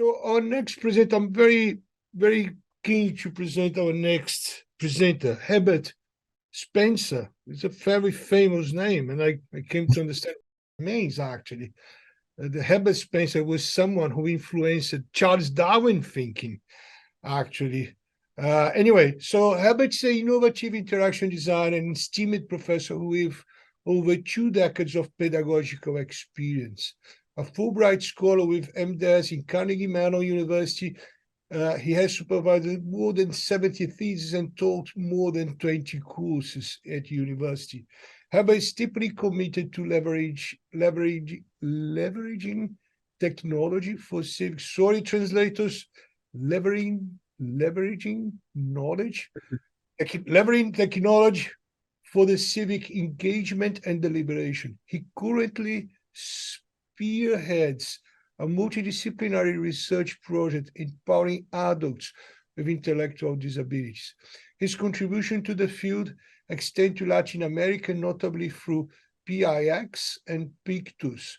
So our next presenter, I'm very, very keen to present our next presenter, Herbert Spencer. It's a very famous name, and I came to understand what it means, actually. The Herbert Spencer was someone who influenced Charles Darwin thinking, actually. Anyway, so Herbert's an innovative interaction designer and esteemed professor with over 2 decades of pedagogical experience. A Fulbright scholar with MDes in Carnegie Mellon University, he has supervised more than 70 theses and taught more than 20 courses at university. Herbert is deeply committed to leveraging technology for civic. Sorry, translators, leveraging technology for the civic engagement and deliberation. He currently spearheads a multidisciplinary research project empowering adults with intellectual disabilities. His contribution to the field extends to Latin America, notably through PIX and Pictus,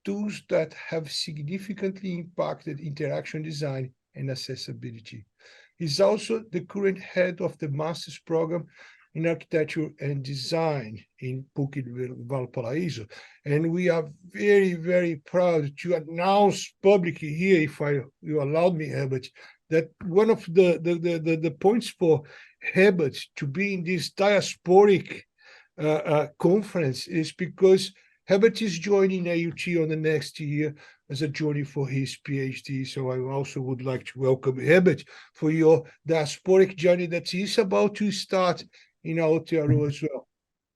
tools that have significantly impacted interaction design and accessibility. He's also the current head of the master's program in architecture and design in PUC Valparaiso. And we are very, very proud to announce publicly here, if you allow me, Herbert, that one of the points for Herbert to be in this diasporic conference is because Herbert is joining AUT on the next year as a journey for his PhD. So I also would like to welcome Herbert for your diasporic journey that is about to start in Aotearoa as well.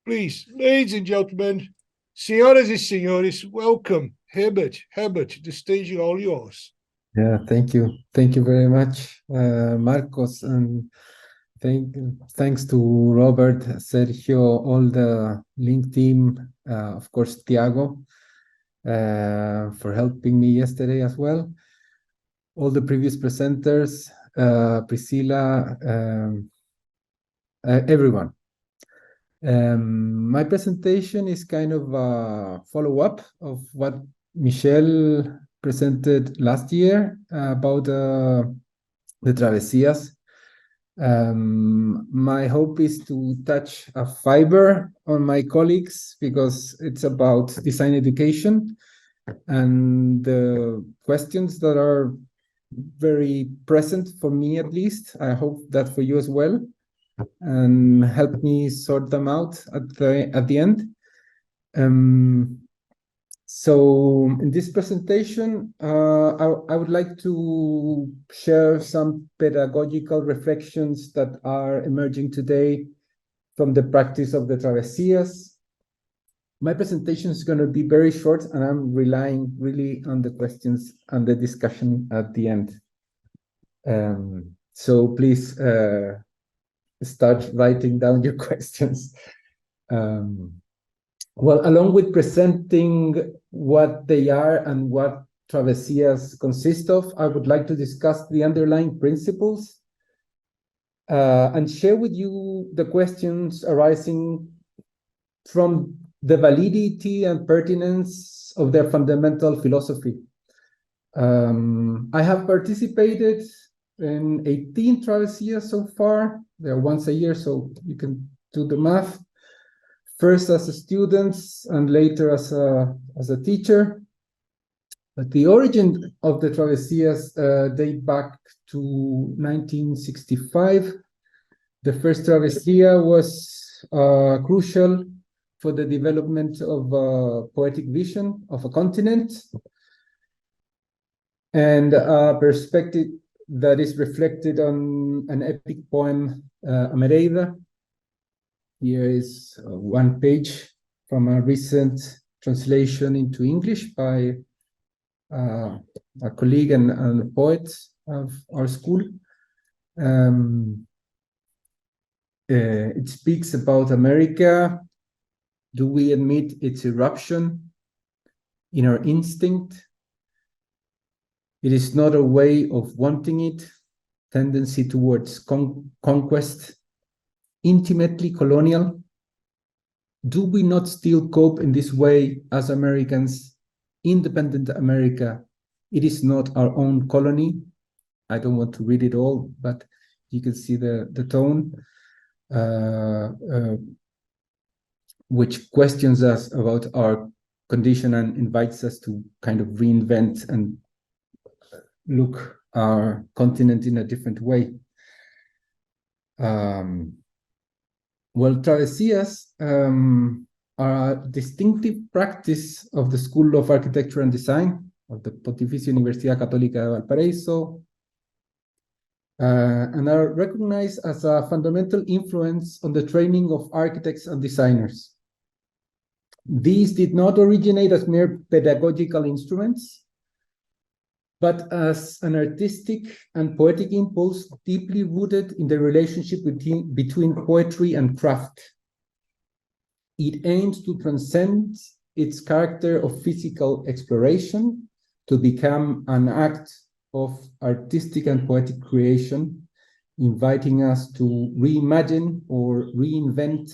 Please, ladies and gentlemen, senhoras e senhores, welcome Herbert. Herbert, the stage is all yours. Yeah, thank you. Thank you very much, Marcos, and thanks to Robert, Sergio, all the link team, of course, Tiago, for helping me yesterday as well. All the previous presenters, Priscilla, everyone. My presentation is kind of a follow-up of what Michelle presented last year about the Travesías. My hope is to touch a fiber on my colleagues because it's about design education and the questions that are very present for me, at least. I hope that for you as well, and help me sort them out at the end. So in this presentation, I would like to share some pedagogical reflections that are emerging today from the practice of the Travesías. My presentation is going to be very short, and I'm relying really on the questions and the discussion at the end. So please start writing down your questions. Well, along with presenting what they are and what Travesías consist of, I would like to discuss the underlying principles and share with you the questions arising from the validity and pertinence of their fundamental philosophy. I have participated in 18 Travesías so far. They're once a year, so you can do the math. First as a student and later as a teacher. But the origin of the Travesías date back to 1965. The first Travesía was crucial for the development of a poetic vision of a continent and a perspective that is reflected on an epic poem, Amereida. Here is one page from a recent translation into English by a colleague and a poet of our school. It speaks about America. Do we admit its eruption in our instinct? It is not a way of wanting it, tendency towards conquest, intimately colonial. Do we not still cope in this way as Americans, independent America, It is not our own colony. I don't want to read it all, but you can see the tone, which questions us about our condition and invites us to kind of reinvent and look our continent in a different way. Well, travesías are a distinctive practice of the School of Architecture and Design of the Pontificia Universidad Católica de Valparaíso, and are recognized as a fundamental influence on the training of architects and designers. These did not originate as mere pedagogical instruments, but as an artistic and poetic impulse deeply rooted in the relationship between poetry and craft. It aims to transcend its character of physical exploration to become an act of artistic and poetic creation, inviting us to reimagine or reinvent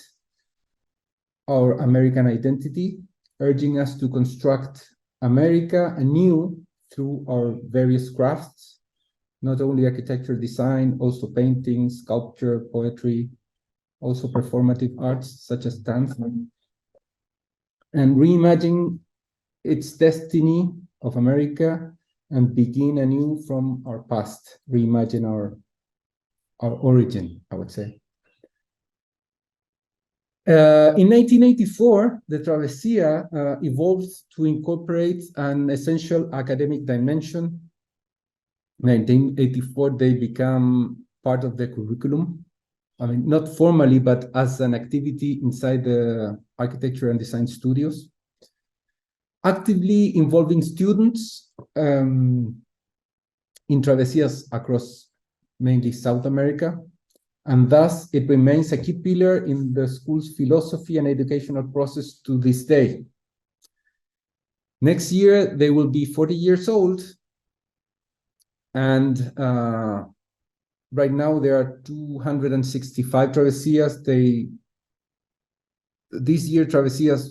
our American identity, urging us to construct America anew through our various crafts, not only architecture, design, also painting, sculpture, poetry, also performative arts such as dance, and reimagine its destiny of America and begin anew from our past, reimagine our origin, I would say. In 1984, the Travesía evolved to incorporate an essential academic dimension. In 1984, they become part of the curriculum. I mean, not formally, but as an activity inside the architecture and design studios, actively involving students in travesías across mainly South America. And thus, it remains a key pillar in the school's philosophy and educational process to this day. Next year, they will be 40 years old. And right now, there are 265 travesías. This year, travesías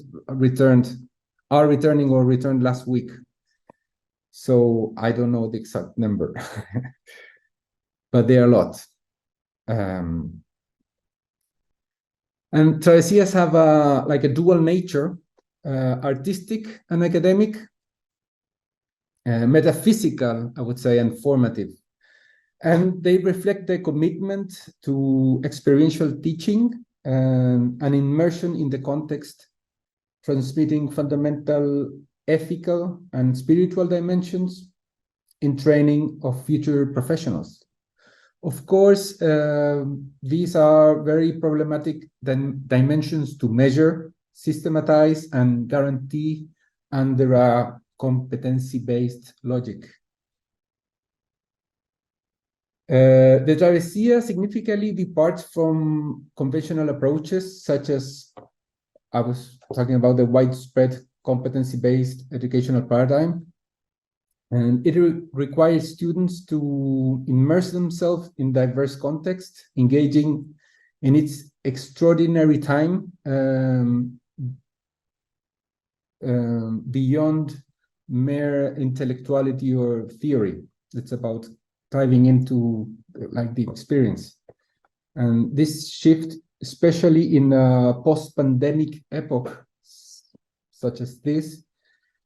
are returning or returned last week. So I don't know the exact number, but they are a lot. And travesías have a dual nature, artistic and academic, metaphysical, I would say, and formative. And they reflect the commitment to experiential teaching and an immersion in the context, transmitting fundamental ethical and spiritual dimensions in training of future professionals. Of course, these are very problematic dimensions to measure, systematize, and guarantee under a competency-based logic. The Travesía significantly departs from conventional approaches, such as I was talking about the widespread competency-based educational paradigm. And it requires students to immerse themselves in diverse contexts, engaging in its extraordinary time beyond mere intellectuality or theory. It's about diving into the experience. And this shift, especially in a post-pandemic epoch such as this,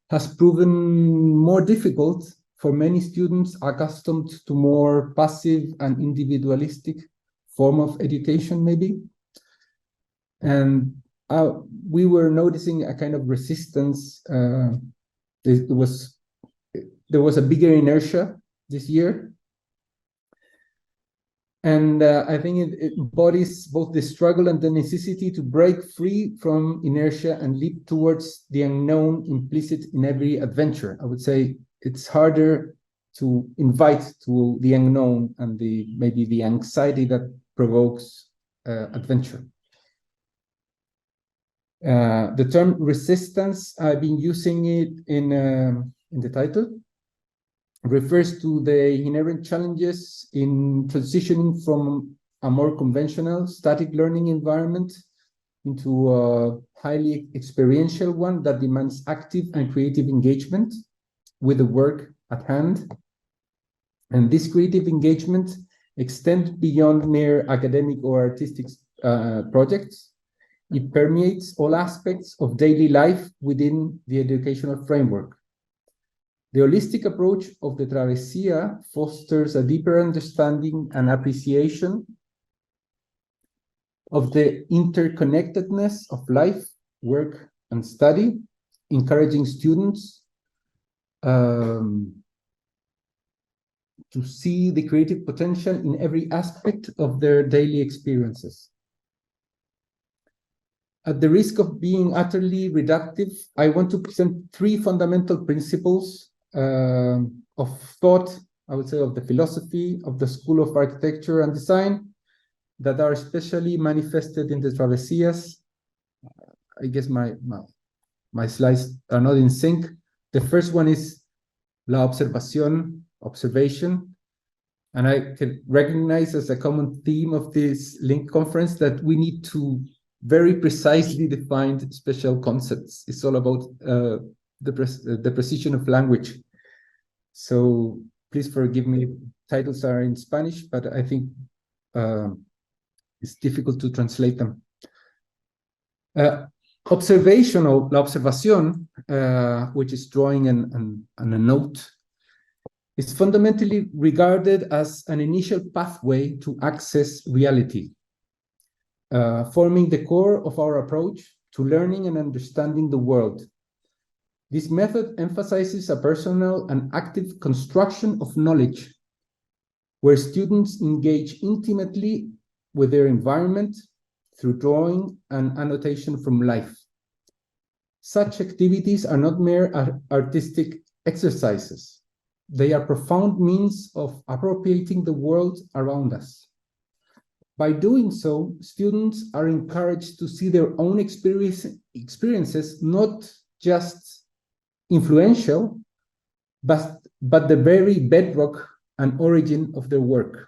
has proven more difficult for many students accustomed to more passive and individualistic form of education, maybe. And we were noticing a kind of resistance. There was a bigger inertia this year. And I think it embodies both the struggle and the necessity to break free from inertia and leap towards the unknown implicit in every adventure. I would say it's harder to invite to the unknown and maybe the anxiety that provokes adventure. The term resistance, I've been using it in the title, refers to the inherent challenges in transitioning from a more conventional static learning environment into a highly experiential one that demands active and creative engagement with the work at hand. And this creative engagement extends beyond mere academic or artistic projects. It permeates all aspects of daily life within the educational framework. The holistic approach of the Travesía fosters a deeper understanding and appreciation of the interconnectedness of life, work, and study, encouraging students to see the creative potential in every aspect of their daily experiences. At the risk of being utterly reductive, I want to present three fundamental principles of thought, I would say, of the philosophy of the School of Architecture and Design that are especially manifested in the Travesías. I guess my slides are not in sync. The first one is la observación, observation. And I can recognize as a common theme of this link conference that we need to very precisely define special concepts. It's all about the precision of language. So please forgive me, titles are in Spanish, but I think it's difficult to translate them. Observation, or la observación, which is drawing and a note, is fundamentally regarded as an initial pathway to access reality, forming the core of our approach to learning and understanding the world. This method emphasizes a personal and active construction of knowledge, where students engage intimately with their environment through drawing and annotation from life. Such activities are not mere artistic exercises. They are profound means of appropriating the world around us. By doing so, students are encouraged to see their own experiences not just influential, but the very bedrock and origin of their work.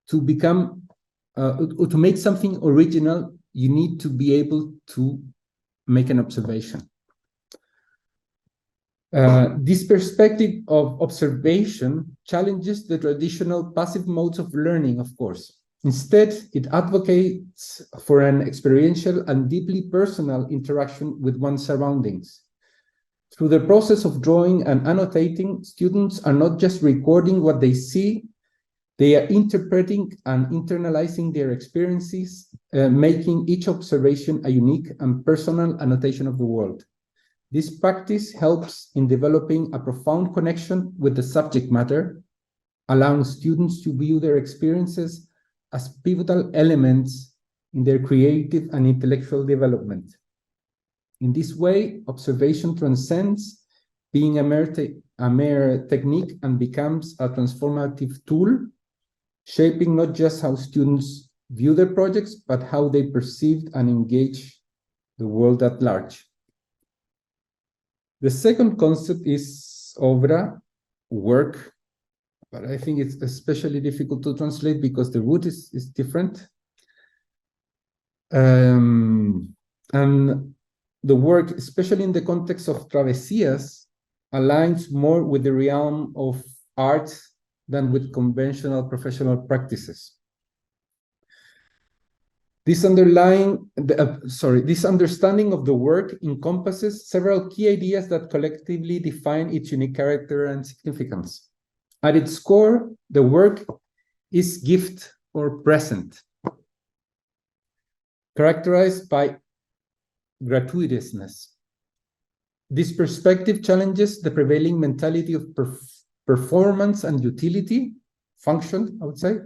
To become, to make something original, you need to be able to make an observation. This perspective of observation challenges the traditional passive modes of learning, of course. Instead, it advocates for an experiential and deeply personal interaction with one's surroundings. Through the process of drawing and annotating, students are not just recording what they see, they are interpreting and internalizing their experiences, making each observation a unique and personal annotation of the world. This practice helps in developing a profound connection with the subject matter, allowing students to view their experiences as pivotal elements in their creative and intellectual development. In this way, observation transcends being a mere technique and becomes a transformative tool, shaping not just how students view their projects, but how they perceive and engage the world at large. The second concept is obra, work, but I think it's especially difficult to translate because the root is different. And the work, especially in the context of Travesías, aligns more with the realm of art than with conventional professional practices. This understanding of the work encompasses several key ideas that collectively define its unique character and significance. At its core, the work is gift or present, characterized by gratuitousness. This perspective challenges the prevailing mentality of performance and utility, function, I would say,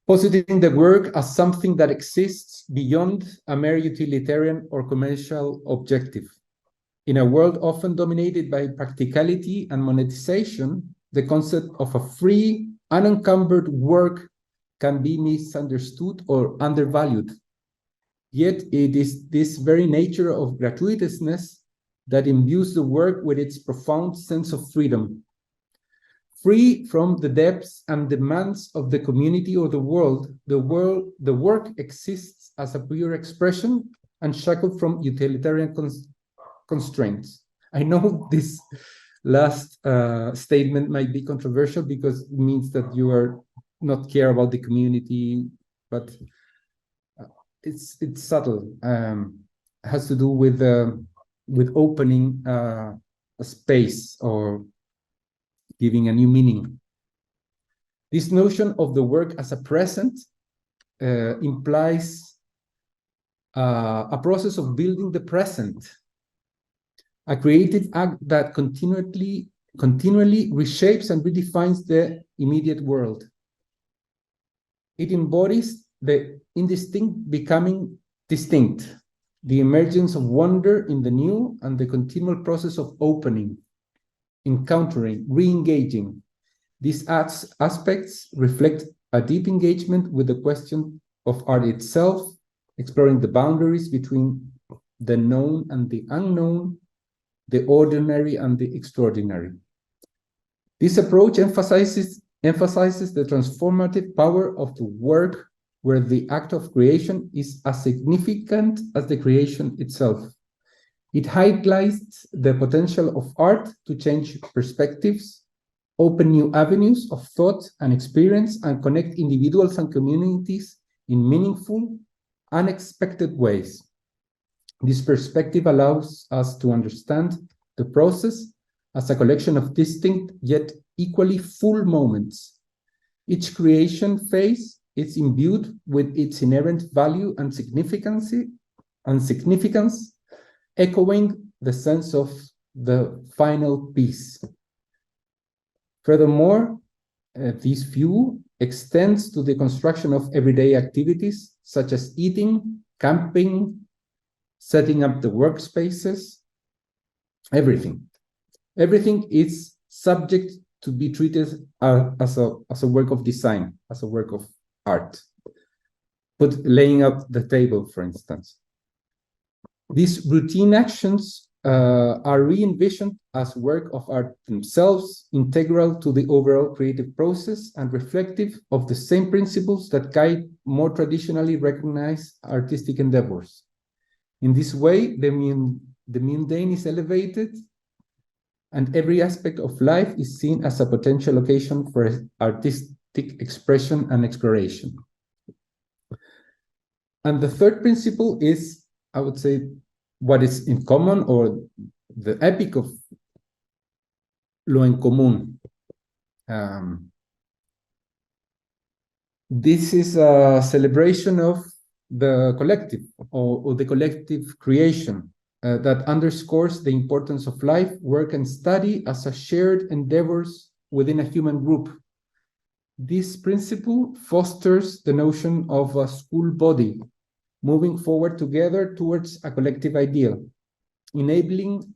positing the work as something that exists beyond a mere utilitarian or commercial objective. In a world often dominated by practicality and monetization, the concept of a free, unencumbered work can be misunderstood or undervalued. Yet it is this very nature of gratuitousness that imbues the work with its profound sense of freedom. Free from the depths and demands of the community or the work exists as a pure expression, unshackled from utilitarian constraints. I know this last statement might be controversial because it means that you are not care about the community, but it's subtle. It has to do with opening a space or giving a new meaning. This notion of the work as a present implies a process of building the present, a creative act that continually reshapes and redefines the immediate world. It embodies the indistinct becoming distinct, the emergence of wonder in the new, and the continual process of opening, encountering, re-engaging. These aspects reflect a deep engagement with the question of art itself, exploring the boundaries between the known and the unknown, the ordinary and the extraordinary. This approach emphasizes the transformative power of the work, where the act of creation is as significant as the creation itself. It highlights the potential of art to change perspectives, open new avenues of thought and experience, and connect individuals and communities in meaningful, unexpected ways. This perspective allows us to understand the process as a collection of distinct yet equally full moments. Each creation phase is imbued with its inherent value and significance, echoing the sense of the final piece. Furthermore, this view extends to the construction of everyday activities such as eating, camping, setting up the workspaces, everything. Everything is subject to be treated as a work of design, as a work of art. Laying out the table, for instance. These routine actions are re-envisioned as work of art themselves, integral to the overall creative process and reflective of the same principles that guide more traditionally recognized artistic endeavors. In this way, the mundane is elevated, and every aspect of life is seen as a potential occasion for artistic expression and exploration. And the third principle is, I would say, what is in common, or the epic of lo en común. This is a celebration of the collective, or the collective creation, that underscores the importance of life, work, and study as a shared endeavors within a human group. This principle fosters the notion of a school body, moving forward together towards a collective ideal, enabling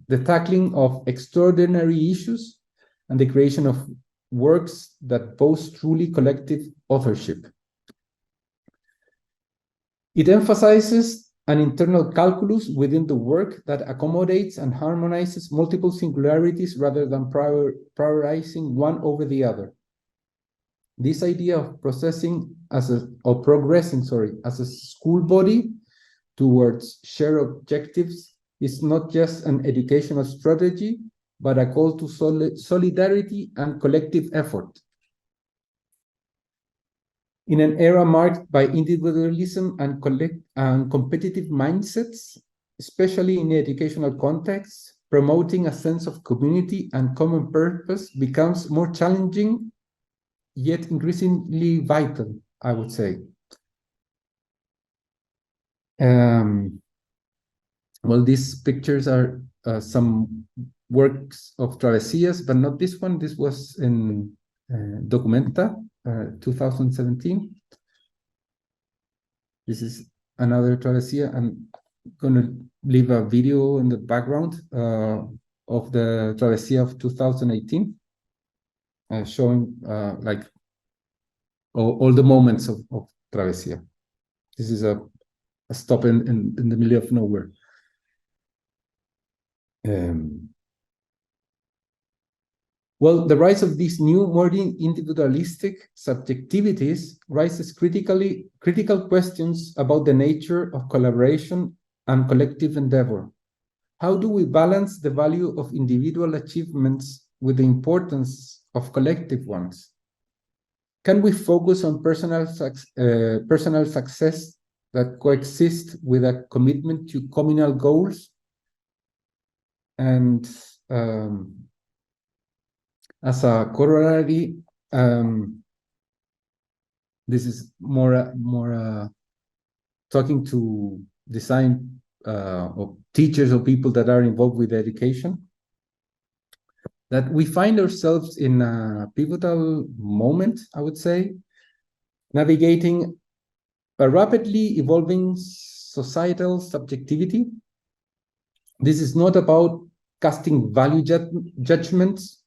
the tackling of extraordinary issues and the creation of works that boast truly collective authorship. It emphasizes an internal calculus within the work that accommodates and harmonizes multiple singularities rather than prioritizing one over the other. This idea of progressing as a school body towards shared objectives is not just an educational strategy, but a call to solidarity and collective effort. In an era marked by individualism and competitive mindsets, especially in the educational context, promoting a sense of community and common purpose becomes more challenging, yet increasingly vital, I would say. Well, these pictures are some works of Travesías, but not this one. This was in Documenta, 2017. This is another Travesía. I'm going to leave a video in the background of the Travesía of 2018, showing like all the moments of Travesía. This is a stop in the middle of nowhere. Well, the rise of these new, more individualistic subjectivities raises critical questions about the nature of collaboration and collective endeavor. How do we balance the value of individual achievements with the importance of collective ones? Can we focus on personal success that coexist with a commitment to communal goals? And as a corollary, this is more talking to design or teachers or people that are involved with education, that we find ourselves in a pivotal moment, I would say, navigating a rapidly evolving societal subjectivity. This is not about casting value judgments,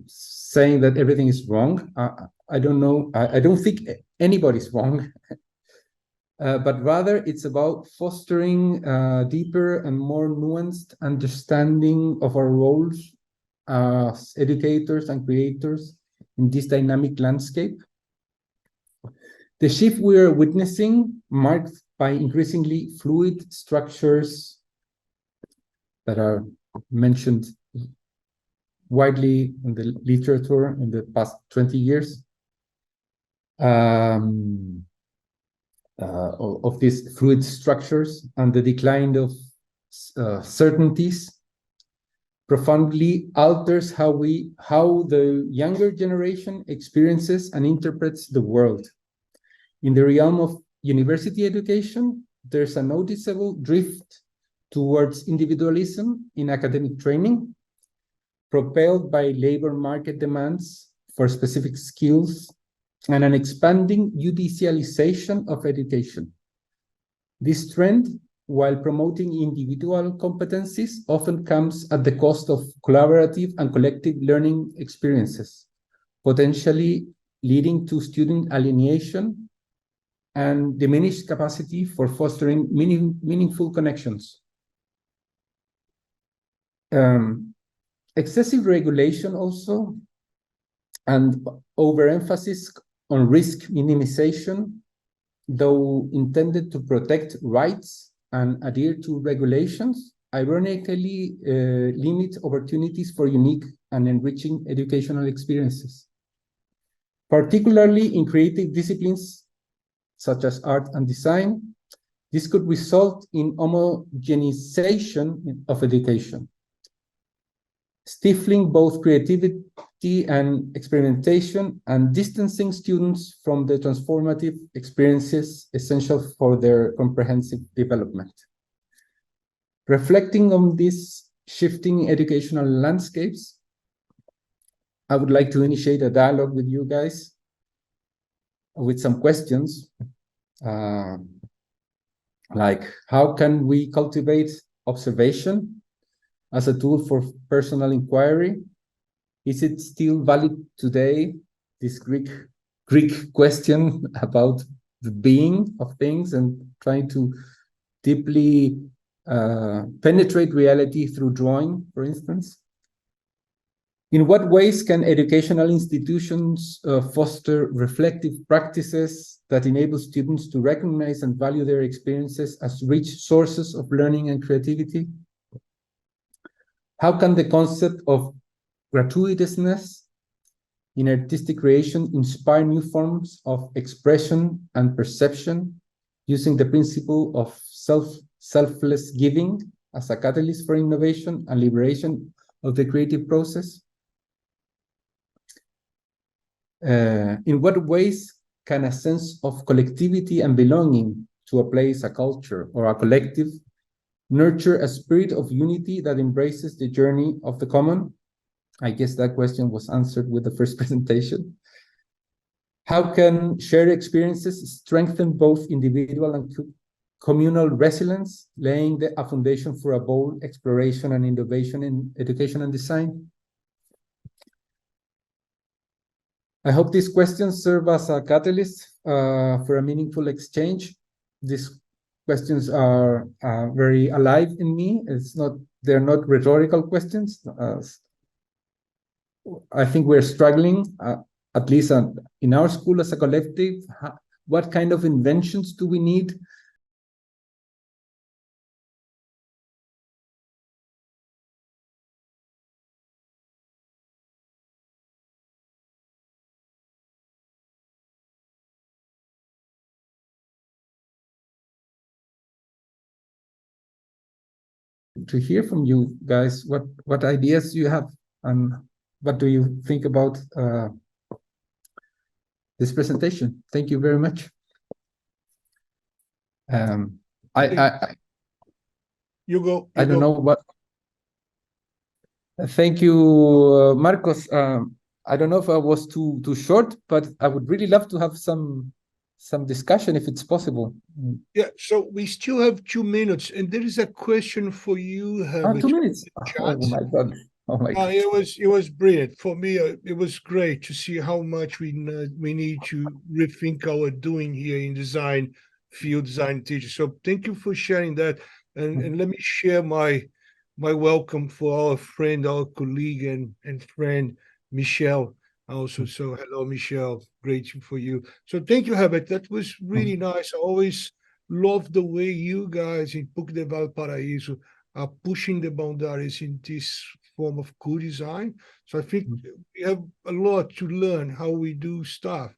saying that everything is wrong. I don't know. I don't think anybody's wrong. But rather it's about fostering a deeper and more nuanced understanding of our roles as educators and creators in this dynamic landscape. The shift we are witnessing, marked by increasingly fluid structures that are mentioned widely in the literature in the past 20 years, of these fluid structures and the decline of certainties, profoundly alters how the younger generation experiences and interprets the world. In the realm of university education, there's a noticeable drift towards individualism in academic training, propelled by labor market demands for specific skills and an expanding judicialization of education. This trend, while promoting individual competencies, often comes at the cost of collaborative and collective learning experiences, potentially leading to student alienation and diminished capacity for fostering meaningful connections. Excessive regulation also, and overemphasis on risk minimization, though intended to protect rights and adhere to regulations, ironically limit opportunities for unique and enriching educational experiences. Particularly in creative disciplines such as art and design, this could result in homogenization of education, stifling both creativity and experimentation and distancing students from the transformative experiences essential for their comprehensive development. Reflecting on these shifting educational landscapes, I would like to initiate a dialogue with you guys with some questions, like how can we cultivate observation as a tool for personal inquiry? Is it still valid today, this Greek question about the being of things and trying to deeply penetrate reality through drawing, for instance? In what ways can educational institutions foster reflective practices that enable students to recognize and value their experiences as rich sources of learning and creativity? How can the concept of gratuitousness in artistic creation inspire new forms of expression and perception, using the principle of selfless giving as a catalyst for innovation and liberation of the creative process? In what ways can a sense of collectivity and belonging to a place, a culture, or a collective nurture a spirit of unity that embraces the journey of the common? I guess that question was answered with the first presentation. How can shared experiences strengthen both individual and communal resilience, laying a foundation for a bold exploration and innovation in education and design? I hope these questions serve as a catalyst for a meaningful exchange. These questions are very alive in me. They're not rhetorical questions. I think we're struggling, at least in our school as a collective. What kind of inventions do we need to hear from you guys. What ideas you have, and what do you think about this presentation? Thank you very much. You go. I don't know what. Thank you, Marcos. I don't know if I was too short, but I would really love to have some discussion if it's possible. Yeah, so we still have 2 minutes, and there is a question for you, Herbert. 2 minutes. Oh my God. Oh my God. It was brilliant for me. It was great to see how much we need to rethink our doing here in design, field design teaching. So thank you for sharing that, and let me share my welcome for our friend, our colleague and friend Michelle also. So hello, Michelle, great for you. So thank you, Herbert. That was really nice. I always love the way you guys in PUC de Valparaíso are pushing the boundaries in this form of co-design. So I think we have a lot to learn how we do stuff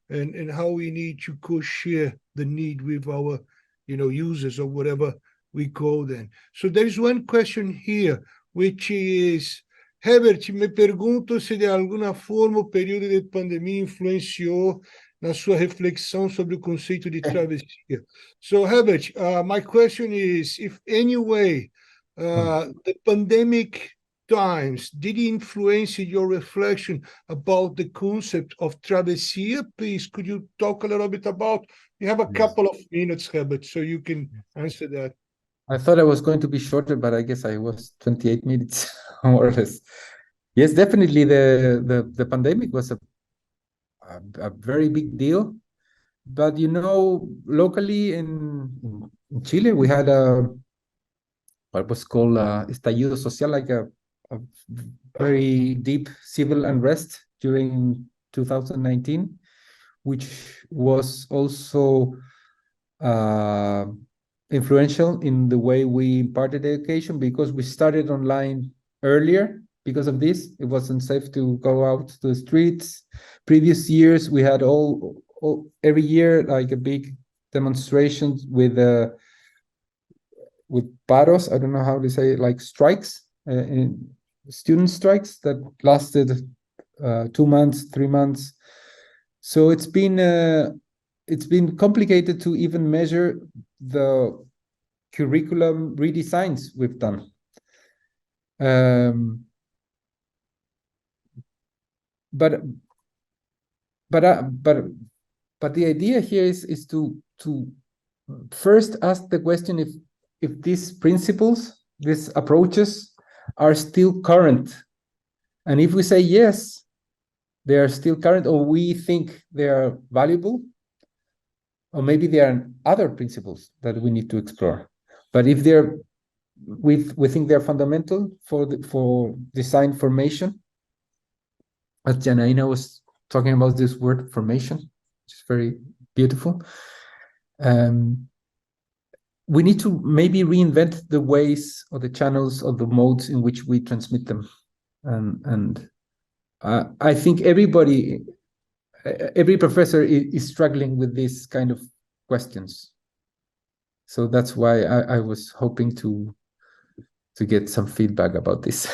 and how we need to co-share the need with our, users or whatever we call them. So there is one question here, which is, Herbert, me pergunto se de alguma forma o período de pandemia influenciou na sua reflexão sobre o conceito de travessia. So, Herbert, my question is, if any way the pandemic times did influence your reflection about the concept of travessia? Please, could you talk a little bit about? You have a couple of minutes, Herbert, so you can answer that. I thought I was going to be shorter, but I guess I was 28 minutes more or less. Yes, definitely the pandemic was a very big deal. But locally in Chile, we had what was called estallido social, like a very deep civil unrest during 2019, which was also influential in the way we imparted education, because we started online earlier. Because of this, it wasn't safe to go out to the streets. Previous years, we had every year like a big demonstrations with paros. I don't know how to say it, like strikes, student strikes that lasted 2 months, 3 months. So it's been complicated to even measure the curriculum redesigns we've done. But the idea here is to first ask the question if these principles, these approaches, are still current, and if we say yes, they are still current, or we think they are valuable, or maybe there are other principles that we need to explore. But if we think they're fundamental for design formation, as Janaina was talking about this word formation, which is very beautiful. We need to maybe reinvent the ways or the channels or the modes in which we transmit them. And I think every professor is struggling with these kind of questions. So that's why I was hoping to get some feedback about this.